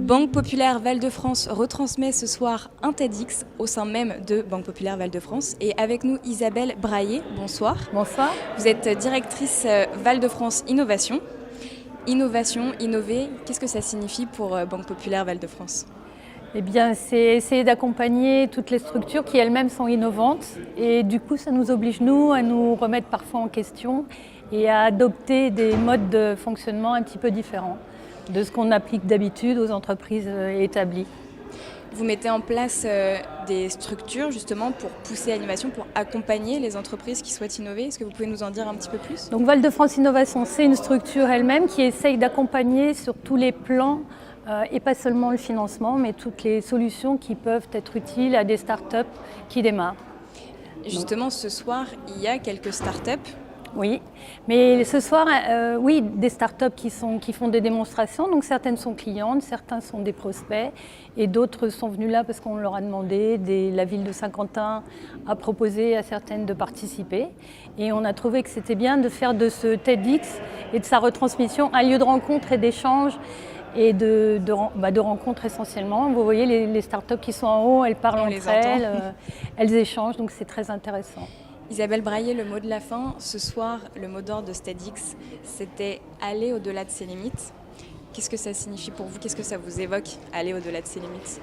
Banque Populaire Val-de-France retransmet ce soir un TEDx au sein même de Banque Populaire Val-de-France. Et avec nous, Isabelle Braillé, bonsoir. Bonsoir. Vous êtes directrice Val-de-France Innovation. Innovation, innover, qu'est-ce que ça signifie pour Banque Populaire Val-de-France ? Eh bien, c'est essayer d'accompagner toutes les structures qui elles-mêmes sont innovantes. Et du coup, ça nous oblige, nous, à nous remettre parfois en question et à adopter des modes de fonctionnement un petit peu différents de ce qu'on applique d'habitude aux entreprises établies. Vous mettez en place des structures justement pour pousser à l'innovation, pour accompagner les entreprises qui souhaitent innover. Est-ce que vous pouvez nous en dire un petit peu plus ? Donc Val-de-France Innovation, c'est une structure elle-même qui essaye d'accompagner sur tous les plans et pas seulement le financement, mais toutes les solutions qui peuvent être utiles à des startups qui démarrent. Justement, ce soir, il y a quelques startups. Oui, mais ce soir, oui, des startups qui font des démonstrations. Donc certaines sont clientes, certains sont des prospects et d'autres sont venus là parce qu'on leur a demandé. La ville de Saint-Quentin a proposé à certaines de participer. Et on a trouvé que c'était bien de faire de ce TEDx et de sa retransmission un lieu de rencontre et d'échange et de rencontres essentiellement. Vous voyez les startups qui sont en haut, elles parlent entre elles, elles échangent, donc c'est très intéressant. Isabelle Braillé, le mot de la fin. Ce soir, le mot d'ordre de TEDx, c'était aller au-delà de ses limites. Qu'est-ce que ça signifie pour vous ? Qu'est-ce que ça vous évoque, aller au-delà de ses limites ?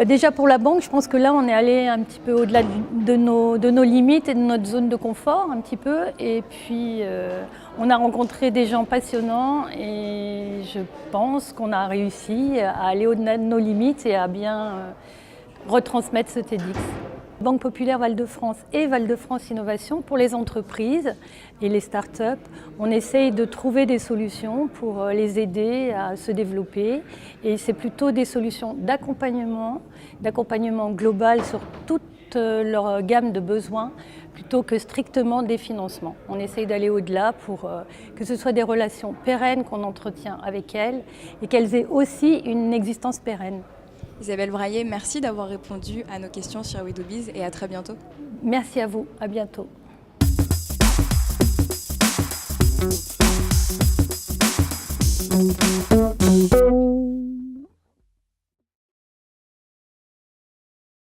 Déjà pour la banque, je pense que là, on est allé un petit peu au-delà de nos limites et de notre zone de confort, un petit peu. Et puis, on a rencontré des gens passionnants et je pense qu'on a réussi à aller au-delà de nos limites et à bien retransmettre ce TEDx. Banque Populaire Val-de-France et Val-de-France Innovation, pour les entreprises et les startups, on essaye de trouver des solutions pour les aider à se développer. Et c'est plutôt des solutions d'accompagnement global sur toute leur gamme de besoins, plutôt que strictement des financements. On essaye d'aller au-delà pour que ce soit des relations pérennes qu'on entretient avec elles et qu'elles aient aussi une existence pérenne. Isabelle Braillé, merci d'avoir répondu à nos questions sur WeDoBiz et à très bientôt. Merci à vous, à bientôt.